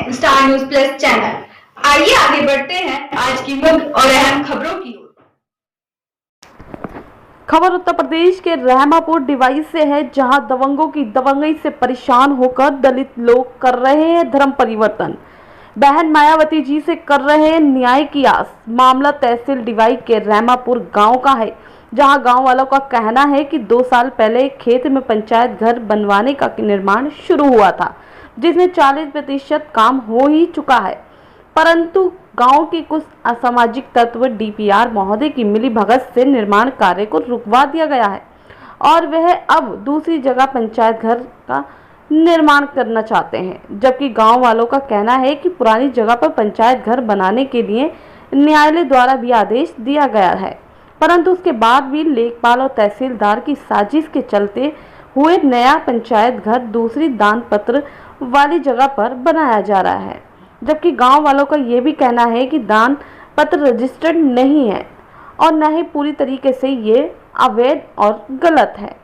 हैं star news plus channel. आइए आगे बढ़ते हैं आज की मुख्य और अहम खबरों की ओर। खबर उत्तर प्रदेश के रहमापुर डिवाइस से है, जहां दबंगों की दबंगई से परेशान होकर दलित लोग कर रहे हैं धर्म परिवर्तन। बहन मायावती जी से कर रहे हैं न्याय की आस। मामला तहसील डिवाई के रहमापुर गांव का है, जहां गांव वालों का कहना है कि 2 साल पहले खेत में पंचायत घर बनवाने का निर्माण शुरू हुआ था, जिसमें 40% काम हो ही चुका है, परंतु गांव के कुछ असामाजिक तत्व डीपीआर महोदय की मिलीभगत से निर्माण कार्य को रुकवा दिया गया है और वह अब दूसरी जगह पंचायत घर का निर्माण करना चाहते हैं। जबकि गांव वालों का कहना है कि पुरानी जगह पर पंचायत घर बनाने के लिए न्यायालय द्वारा भी आदेश दिया गया है, परंतु उसके बाद भी लेखपाल और तहसीलदार की साजिश के चलते हुए नया पंचायत घर दूसरी दान पत्र वाली जगह पर बनाया जा रहा है। जबकि गांव वालों का यह भी कहना है कि दान पत्र रजिस्टर्ड नहीं है और न ही पूरी तरीके से ये अवैध और गलत है।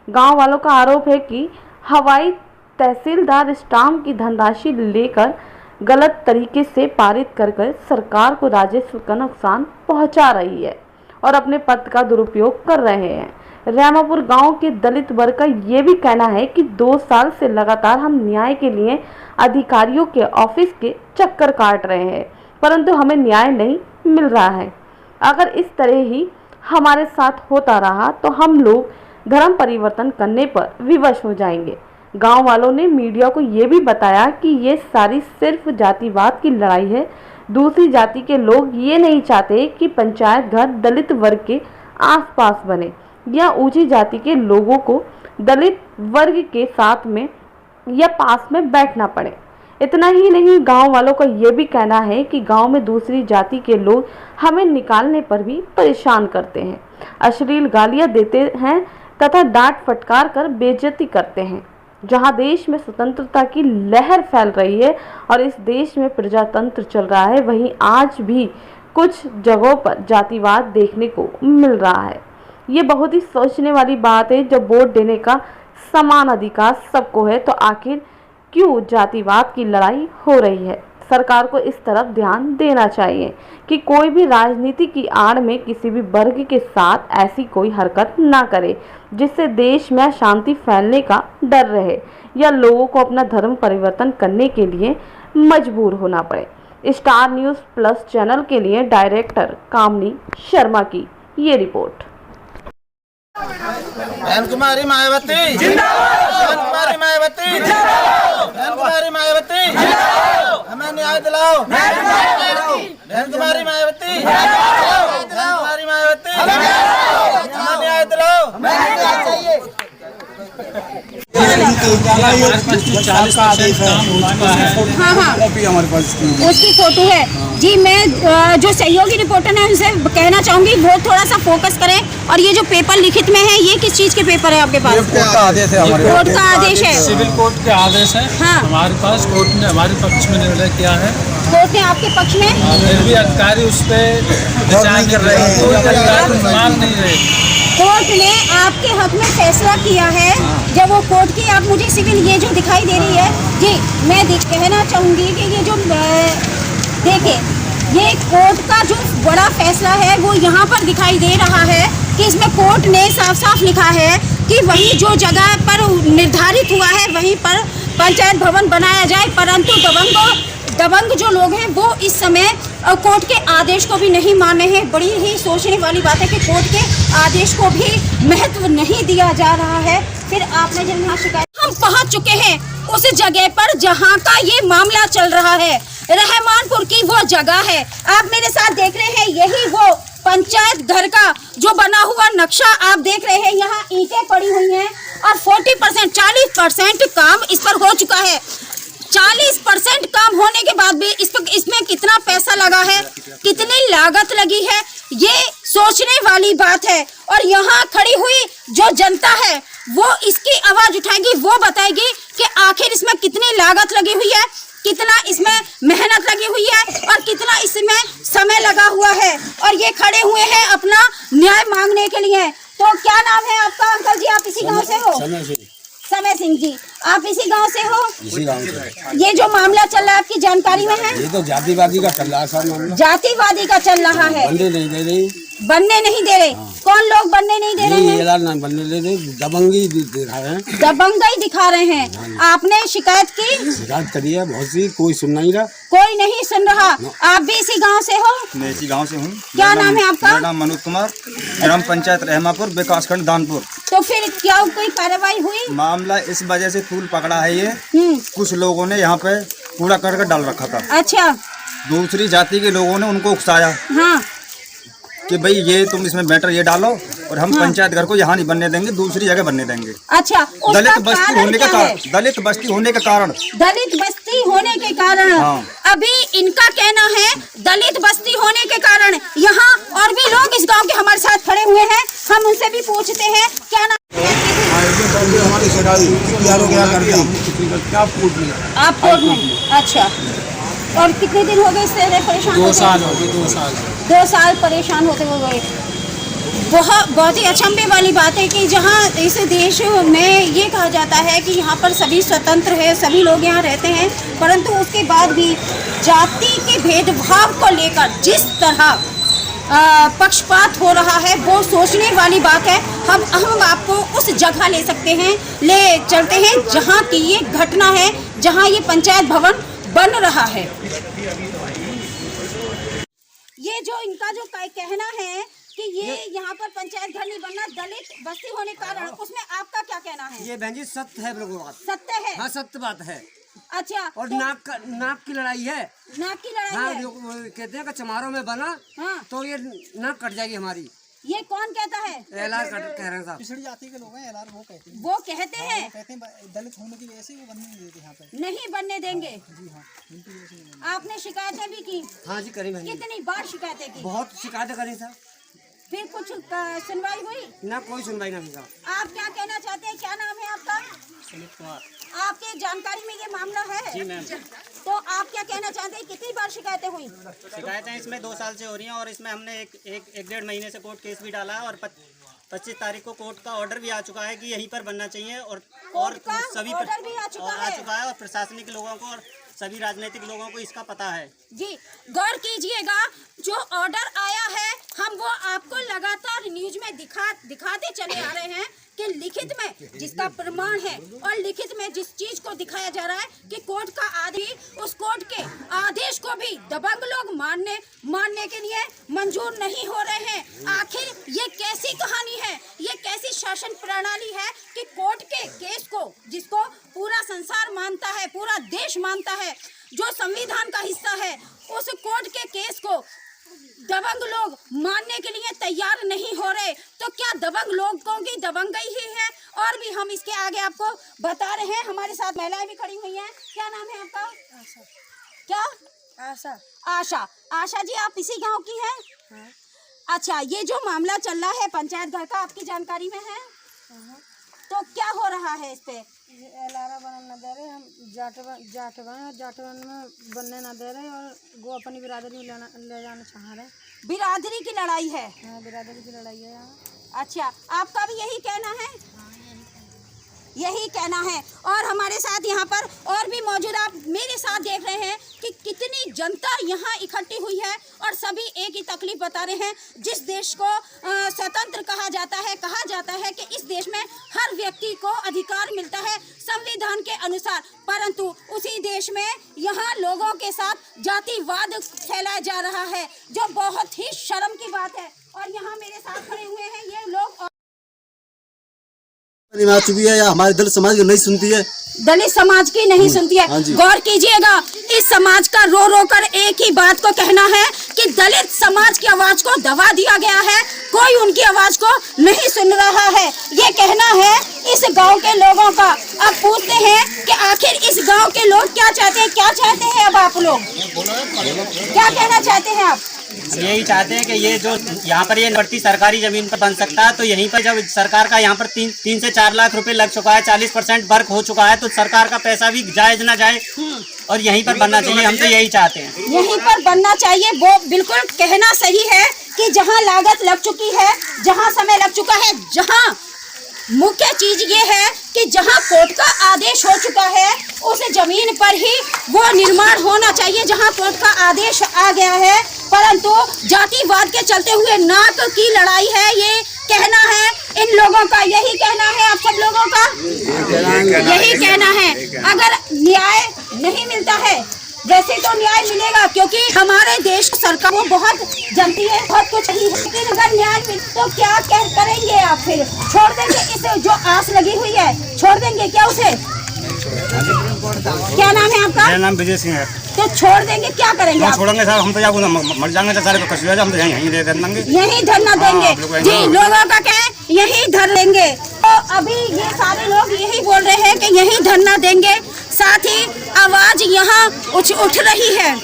गांव वालों का आरोप है कि हवाई तहसीलदार स्टाम्प की धनराशि लेकर गलत तरीके से पारित कर सरकार को राजस्व का नुकसान पहुंचा रही है और अपने पद का दुरुपयोग कर रहे हैं। रहमापुर गांव के दलित वर्ग का ये भी कहना है कि 2 साल से लगातार हम न्याय के लिए अधिकारियों के ऑफिस के चक्कर काट रहे हैं, परंतु हमें न्याय नहीं मिल रहा है। अगर इस तरह ही हमारे साथ होता रहा तो हम लोग धर्म परिवर्तन करने पर विवश हो जाएंगे। गांव वालों ने मीडिया को ये भी बताया कि ये सारी सिर्फ जातिवाद की लड़ाई है। दूसरी जाति के लोग ये नहीं चाहते कि पंचायत घर दलित वर्ग के आसपास बने या ऊंची जाति के लोगों को दलित वर्ग के साथ में या पास में बैठना पड़े। इतना ही नहीं, गांव वालों का यह भी कहना है कि गांव में दूसरी जाति के लोग हमें निकालने पर भी परेशान करते हैं, अश्लील गालियां देते हैं तथा डांट फटकार कर बेइज्जती करते हैं। जहां देश में स्वतंत्रता की लहर फैल रही है और इस देश में प्रजातंत्र चल रहा है, वहीं आज भी कुछ जगहों पर जातिवाद देखने को मिल रहा है। ये बहुत ही सोचने वाली बात है। जब वोट देने का समान अधिकार सबको है तो आखिर क्यों जातिवाद की लड़ाई हो रही है। सरकार को इस तरफ ध्यान देना चाहिए कि कोई भी राजनीति की आड़ में किसी भी वर्ग के साथ ऐसी कोई हरकत ना करे जिससे देश में अशांति फैलने का डर रहे या लोगों को अपना धर्म परिवर्तन करने के लिए मजबूर होना पड़े। स्टार न्यूज प्लस चैनल के लिए डायरेक्टर कामनी शर्मा की ये रिपोर्ट। बहन कुमारी मायावती जिंदाबाद, बहन कुमारी मायावती जिंदाबाद, बहन कुमारी मायावती जिंदाबाद, हमें न्याय दिलाओ, बहन कुमारी मायावती जिंदाबाद, बहन कुमारी मायावती हमें न्याय दिलाओ, हमें न्याय चाहिए। उसकी फोटो है जी। मैं जो सहयोगी रिपोर्टर है उनसे कहना चाहूंगी वो थोड़ा सा फोकस करें। और ये जो पेपर लिखित में है, ये किस चीज के पेपर है आपके पास? कोर्ट का आदेश है, कोर्ट का आदेश है, सिविल कोर्ट के आदेश है। हाँ, हमारे पास कोर्ट ने हमारे पक्ष में निर्णय किया है। कोर्ट ने आपके पक्ष में, फिर भी अधिकारी उस पर विचार कर रहे हैं, कोई अधिकारी मान नहीं रहे। कोर्ट ने आपके हक में फैसला किया है। जब वो कोर्ट की, आप मुझे सिविल ये जो दिखाई दे रही है जी, मैं कहना चाहूंगी कि ये जो देखिए, ये कोर्ट का जो बड़ा फैसला है वो यहाँ पर दिखाई दे रहा है कि इसमें कोर्ट ने साफ साफ लिखा है कि वही जो जगह पर निर्धारित हुआ है वहीं पर पंचायत भवन बनाया जाए, परंतु दबंग जो लोग हैं वो इस समय कोर्ट के आदेश को भी नहीं मान रहे हैं। बड़ी ही सोचने वाली बात है कि कोर्ट के आदेश को भी महत्व नहीं दिया जा रहा है। फिर आपने जब यहाँ शिकायत, हम पहुँच चुके हैं उस जगह पर जहाँ का ये मामला चल रहा है। रहमानपुर की वो जगह है, आप मेरे साथ देख रहे हैं, यही वो पंचायत घर का जो बना हुआ नक्शा आप देख रहे हैं। यहाँ ईंटें पड़ी हुई हैं और 40% काम इस पर हो चुका है। 40% काम होने के बाद भी इसमें कितना पैसा लगा है, कितनी लागत लगी है, ये सोचने वाली बात है। और यहाँ खड़ी हुई जो जनता है वो इसकी आवाज उठाएगी, वो बताएगी कि आखिर इसमें कितनी लागत लगी हुई है, कितना इसमें मेहनत लगी हुई है और कितना इसमें समय लगा हुआ है। और ये खड़े हुए हैं अपना न्याय मांगने के लिए। तो क्या नाम है आपका अंकल जी? आप इसी गांव से हो? समय सिंह जी, आप इसी गांव से हो? इसी गांव से। ये जो मामला चल रहा है आपकी जानकारी में है? ये तो जातिवादी का चल रहा है सर मामला। जातिवादी का चल रहा है। बनने नहीं दे रही। बनने नहीं दे रहे। कौन लोग बनने नहीं दे रहे हैं? ये ना बनने दे रहे, दबंगी दिखा रहे हैं। दबंगई दिखा रहे हैं। आपने शिकायत की? शिकायत करी है बहुत सी, कोई सुन नहीं रहा। कोई नहीं सुन रहा। आप भी इसी गांव से हो? मैं इसी गांव से हूँ। क्या नाम है आपका? मेरा नाम मनोज कुमार, ग्राम पंचायत रहमापुर, विकासखंड दानपुर। तो फिर क्या कोई कार्रवाई हुई? मामला इस वजह से तूल पकड़ा है ये, कुछ लोगों ने यहाँ पे कूड़ा करके डाल रखा था। अच्छा। दूसरी जाति के लोगों ने उनको उकसाया हाँ। कि भाई ये तुम इसमें बैटर ये डालो और हम पंचायत घर को यहाँ नहीं बनने देंगे, दूसरी जगह बनने देंगे। अच्छा। दलित बस्ती होने के कारण, दलित बस्ती होने के कारण, दलित बस्ती होने के कारण। हाँ। अभी इनका कहना है दलित बस्ती होने के कारण यहाँ और भी लोग इस गांव के हमारे साथ खड़े हुए हैं, हम उनसे भी पूछते हैं क्या नाम। हमारी सरकारी क्या करते हैं आप कोर्ट में? अच्छा। और कितने दिन हो गए इससे परेशान? 2 साल हो गए। 2 साल 2 साल परेशान होते हुए। बहुत ही अचंभे वाली बात है कि जहाँ इस देश में ये कहा जाता है कि यहाँ पर सभी स्वतंत्र है, सभी लोग यहाँ रहते हैं, परंतु उसके बाद भी जाति के भेदभाव को लेकर जिस तरह पक्षपात हो रहा है वो सोचने वाली बात है। हम आपको उस जगह ले सकते हैं, ले चलते हैं जहाँ की ये घटना है, जहाँ ये पंचायत भवन बन रहा है। ये जो इनका जो कहना है कि ये यहाँ पर पंचायत घर नहीं बनना, दलित बस्ती होने के कारण, उसमें आपका क्या कहना है? ये बहन जी सत्य है, बिल्कुल बात। सत्य है? हाँ सत्य बात है। अच्छा। और तो नाक की लड़ाई है। नाक की लड़ाई हाँ, है? जो कहते हैं कि चमारों में बना हाँ। तो ये नाक कट जाएगी हमारी। ये कौन कहता है? एलार कह रहे हैं साहब। पिछड़ी जाति के लोग हैं, एलार वो कहते हैं। वो कहते हैं? कहते हैं दलित होने की वजह से वो बनने नहीं देते यहाँ पे। नहीं बनने देंगे। आपने शिकायतें भी की? हाँ जी करी मैंने। कितनी बार शिकायतें की? बहुत शिकायतें करी सर। फिर कुछ सुनवाई हुई? ना कोई सुनवाई ना हुई। आप क्या कहना चाहते हैं? क्या नाम है आपका? सुमित कुमार। आपके जानकारी में ये मामला है? जी मैम। तो आप क्या कहना चाहते हैं? कितनी बार शिकायतें हुई? शिकायतें इसमें 2 साल से हो रही हैं और इसमें हमने एक 1.5 महीने से कोर्ट केस भी डाला है और 25 तारीख को कोर्ट का ऑर्डर भी आ चुका है कि यहीं पर बनना चाहिए और का सभी ऑर्डर भी आ चुका है और प्रशासनिक लोगों को और सभी राजनीतिक लोगों को इसका पता है। जी गौर कीजिएगा, जो ऑर्डर आया है हम वो आपको लगातार न्यूज में दिखाते चले आ रहे हैं कि लिखित में जिसका प्रमाण है और लिखित में जिस चीज को दिखाया जा रहा है कि कोर्ट का आदेश, उस कोर्ट के आदेश को भी दबंग लोग मानने के लिए मंजूर नहीं हो रहे हैं। आखिर ये कैसी कहानी है, ये कैसी शासन प्रणाली है कि कोर्ट के केस को, जिसको पूरा संसार मानता है, पूरा देश मानता है, जो संविधान का हिस्सा है, उस कोर्ट के केस को दबंग लोग मानने के लिए तैयार नहीं हो रहे। तो क्या दबंग लोगों की दबंगई ही है? और भी हम इसके आगे आपको बता रहे हैं। हमारे साथ महिलाएं भी खड़ी हुई हैं। क्या नाम है आपका? आशा। क्या? आशा। आशा। आशा जी आप इसी गांव की हैं? हाँ। अच्छा, ये जो मामला चल रहा है पंचायत घर का, आपकी जानकारी में है? हाँ। तो क्या हो रहा है इस पे? एलारा बनने दे रहे, हम जाटवन में बनने ना दे रहे और वो अपनी बिरादरी में ले जाना चाह रहे। बिरादरी की लड़ाई है? हाँ, बिरादरी की लड़ाई है यहाँ। अच्छा, आपका भी यही कहना है? यही कहना है। और हमारे साथ यहाँ पर और भी मौजूद, आप मेरे साथ देख रहे हैं कि कितनी जनता यहाँ इकट्ठी हुई है और सभी एक ही तकलीफ बता रहे हैं। जिस देश को स्वतंत्र कहा जाता है कि इस देश में हर व्यक्ति को अधिकार मिलता है संविधान के अनुसार, परंतु उसी देश में यहाँ लोगों के साथ जातिवाद फैलाया जा रहा है, जो बहुत ही शर्म की बात है। और यहाँ मेरे साथ खड़े हुए हैं ये लोग। आ चुकी है या हमारे दलित समाज की नहीं सुनती है, दलित समाज की नहीं सुनती है। गौर कीजिएगा, इस समाज का रो रो कर एक ही बात को कहना है कि दलित समाज की आवाज को दबा दिया गया है, कोई उनकी आवाज को नहीं सुन रहा है, ये कहना है इस गांव के लोगों का। अब पूछते हैं कि आखिर इस गांव के लोग क्या चाहते हैं? क्या चाहते हैं अब आप लोग क्या कहना चाहते हैं आप? यही चाहते हैं कि ये जो यहाँ पर ये बढ़ती सरकारी जमीन पर बन सकता है, तो यहीं पर जब सरकार का यहाँ पर 3 से 4 लाख रुपए लग चुका है, 40% वर्क हो चुका है, तो सरकार का पैसा भी जायज ना जाए और यहीं पर बनना चाहिए। हम तो यही चाहते हैं, यहीं पर बनना चाहिए। वो बिल्कुल कहना सही है कि जहाँ लागत लग चुकी है, जहाँ समय लग चुका है, जहाँ मुख्य चीज ये है कि जहां कोर्ट का आदेश हो चुका है उस जमीन पर ही वो निर्माण होना चाहिए जहां कोर्ट का आदेश आ गया है। परंतु जातिवाद के चलते हुए नाक की लड़ाई है, ये कहना है इन लोगों का, यही कहना है आप सब लोगों का, यही कहना है। अगर न्याय नहीं मिलता है, वैसे तो न्याय मिलेगा क्योंकि हमारे देश की सरकार वो बहुत जानती है, बहुत कुछ नहीं है, लेकिन अगर न्याय मिले तो क्या करेंगे आप? फिर छोड़ देंगे इसे जो आस लगी हुई है, छोड़ देंगे क्या उसे? क्या नाम है आपका? मेरा नाम विजय सिंह है। तो छोड़ देंगे, क्या करेंगे आप? छोड़ेंगे साहब, हम तो जाओ मर जाएंगे, सारे को कष्ट हम तो यहीं दे देंगे, यही धरना देंगे जी। लोगों का क्या है, यही धर लेंगे। तो अभी ये सारे लोग यही बोल रहे हैं कि यही धरना देंगे, साथ ही आवाज यहाँ उठ रही है।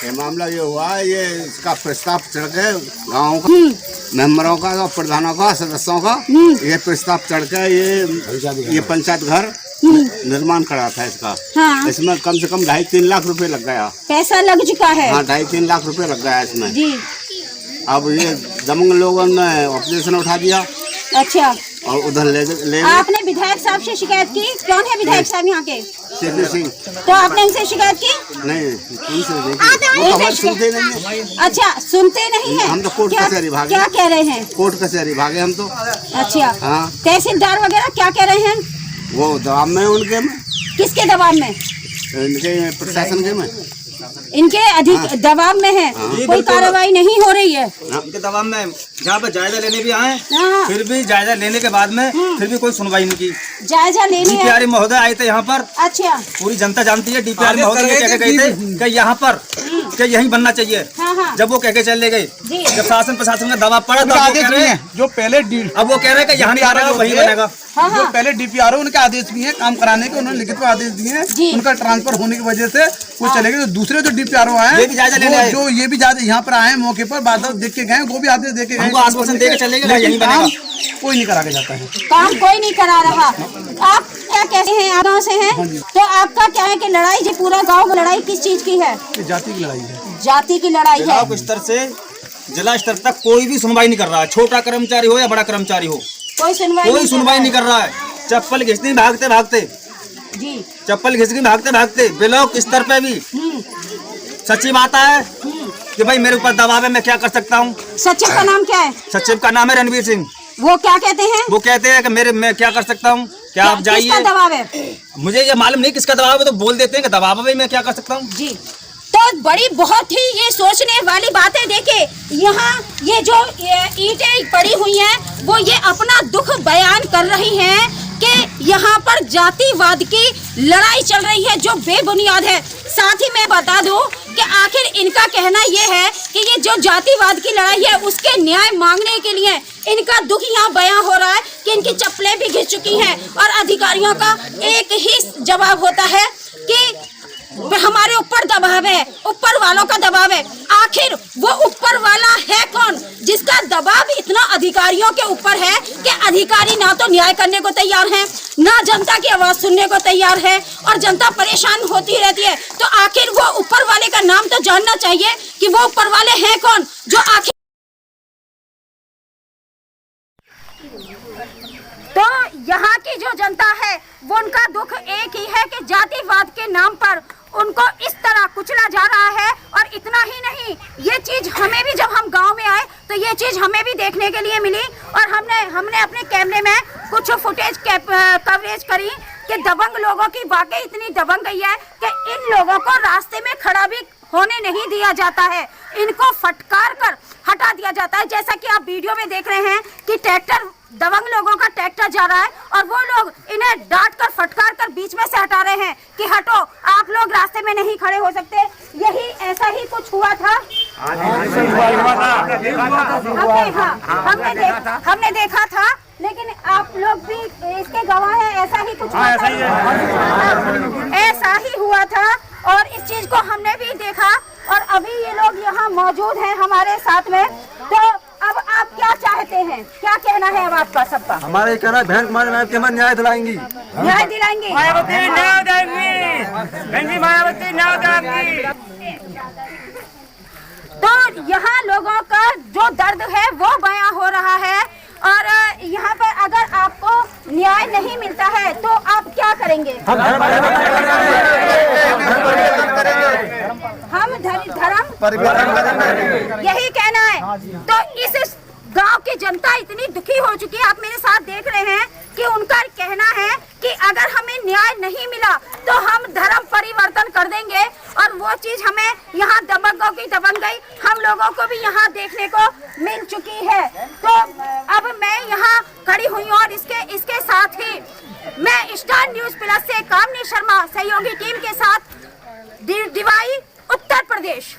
ये मामला ये हुआ है, ये इसका प्रस्ताव चढ़ गए गाँव का मेंबरों का और प्रधानों का, सदस्यों का, ये प्रस्ताव चढ़ के ये पंचायत घर निर्माण करा था इसका। हाँ। इसमें कम से कम 2.5-3 लाख रुपए लग गया। पैसा लग चुका है? हाँ, 2.5-3 लाख रुपए लग गया इसमें जी। अब ये दबंग लोगों ने ऑपरेशन उठा दिया। अच्छा। और उधर ले आपने विधायक साहब से शिकायत की? कौन है विधायक साहब यहाँ के? सीपी सिंह। तो आपने इनसे शिकायत की? नहीं, उनसे नहीं की। वो हमारी सुनते नहीं है। अच्छा, सुनते नहीं है? हम तो कोर्ट कचहरी भागे। क्या कह रहे हैं? कोर्ट कचहरी भागे हम तो। अच्छा। हाँ। तहसीलदार वगैरह क्या कह रहे हैं? वो दबाव में उनके में। किसके दबाव में? इनके प्रशासन के में। इनके अधिक दबाव में है, कोई कार्रवाई नहीं हो रही है। इनके दबाव में, जहाँ पे जायजा लेने भी आए, हाँ। फिर भी जायजा लेने के बाद में फिर भी कोई सुनवाई नहीं की। जायजा लेने डीपीआर महोदय आए थे यहाँ पर। अच्छा। पूरी जनता जानती है, डीपीआर महोदय कह के गए थे कि यहाँ पर कि यहीं बनना चाहिए। हाँ हाँ। जब वो कह के चले गए, जब शासन प्रशासन का दबाव पड़ा तो आदेश भी है जो पहले अब वो कह रहे हैं कि यहाँ नहीं आ रहा, वहीं बनेगा। जो पहले डीपीआर उनके आदेश भी हैं काम कराने के, उन्होंने लिखित में आदेश दिए हैं। उनका ट्रांसफर होने की वजह से वो चले गए। तो दूसरे जो डीपीआर आए ये भी जायजा लेने आए, जो ये भी जायजा यहाँ पर आए मौके पर बात देख के गए, वो भी आदेश देख के गए, आश्वासन देके चले गए, यहीं बनेगा। कोई नहीं करा के जाता है काम, कोई नहीं करा रहा। आप क्या कहते हैं? आप गाँव से हैं, तो आपका क्या है कि लड़ाई जो पूरा गाँव में लड़ाई किस चीज की है? जाति की लड़ाई है। जाति की लड़ाई है। ब्लॉक स्तर से जिला स्तर तक कोई भी सुनवाई नहीं कर रहा है, छोटा कर्मचारी हो या बड़ा कर्मचारी हो, कोई सुनवाई नहीं कर रहा है। चप्पल घिसनी भागते भागते जी, चप्पल घिसनी भागते भागते ब्लॉक स्तर पे भी सचिव आता है कि भाई मेरे ऊपर दबाव है, मैं क्या कर सकता हूँ। सचिव का नाम क्या है? सचिव का नाम है रणवीर सिंह। वो क्या कहते हैं? वो कहते हैं कि मैं क्या कर सकता हूँ, क्या आप जाइए। किसका दबाव है? मुझे ये मालूम नहीं किसका दबाव है, तो बोल देते हैं कि दबाव है, मैं क्या कर सकता हूँ जी। तो बड़ी बहुत ही ये सोचने वाली बात है। देखिए यहाँ ये जो ईंटें पड़ी हुई हैं, वो ये अपना दुख बयान कर रही हैं कि यहाँ पर जातिवाद की लड़ाई चल रही है जो बेबुनियाद है। साथ ही मैं बता दूं कि आखिर इनका कहना ये है कि ये जो जातिवाद की लड़ाई है उसके न्याय मांगने के लिए इनका दुख यहाँ बयां हो रहा है कि इनकी चप्पलें भी घिस चुकी हैं और अधिकारियों का एक ही जवाब होता है कि हमारे ऊपर दबाव है, ऊपर वालों का दबाव है। आखिर वो ऊपर वाला है कौन जिसका दबाव इतना अधिकारियों के ऊपर है कि अधिकारी ना तो न्याय करने को तैयार हैं, ना जनता की आवाज सुनने को तैयार है और जनता परेशान होती रहती है। तो आखिर वो ऊपर वाले का नाम तो जानना चाहिए कि वो ऊपर वाले हैं कौन जो आखिर। तो यहाँ की जो जनता है वो उनका दुख एक ही है कि जातिवाद के नाम पर उनको इस तरह कुचला जा रहा है। और इतना ही नहीं, ये चीज हमें भी, जब हम गांव में आए तो ये चीज हमें भी देखने के लिए मिली और हमने अपने कैमरे में कुछ फुटेज कवरेज करी कि दबंग लोगों की वाकई इतनी दबंग गई है कि इन लोगों को रास्ते में खड़ा भी होने नहीं दिया जाता है, इनको फटकार कर हटा दिया जाता है। जैसा कि आप वीडियो में देख रहे हैं कि ट्रैक्टर, दबंग लोगों का ट्रैक्टर जा रहा है और वो लोग इन्हें डांट कर फटकार कर बीच में से हटा रहे हैं कि हटो, आप लोग रास्ते में नहीं खड़े हो सकते। यही ऐसा ही कुछ हुआ था। हमने देखा था, लेकिन आप लोग भी इसके गवाह हैं। ऐसा ही कुछ हुआ था, ऐसा ही हुआ था और इस चीज को हमने भी देखा और अभी ये लोग यहाँ मौजूद हैं हमारे साथ में। तो अब आप क्या चाहते हैं, क्या कहना है अब आपका सबका? हमारा ये कहना है बहन कुमारी मायावती हमें न्याय दिलाएंगी। न्याय दिलाएंगे। मायावती न्याय देंगी, बहन जी मायावती न्याय देंगी। तो यहाँ लोगों का जो दर्द है वो बयां हो रहा है और यहाँ पर अगर आपको न्याय नहीं मिलता है तो आप क्या करेंगे? हम धर्म यही कहना है। तो इस गांव की जनता इतनी दुखी हो चुकी है, आप मेरे साथ देख रहे हैं कि उनका कहना है कि अगर हमें न्याय नहीं मिला तो हम धर्म परिवर्तन कर देंगे और वो चीज हमें यहाँ दबंगों की दबंगई हम लोगों को भी यहाँ देखने को मिल चुकी है। तो अब मैं यहाँ खड़ी हुई हूँ और इसके साथ ही मैं स्टार न्यूज प्लस से कामनी शर्मा सहयोगी टीम के साथ डिवाई उत्तर प्रदेश।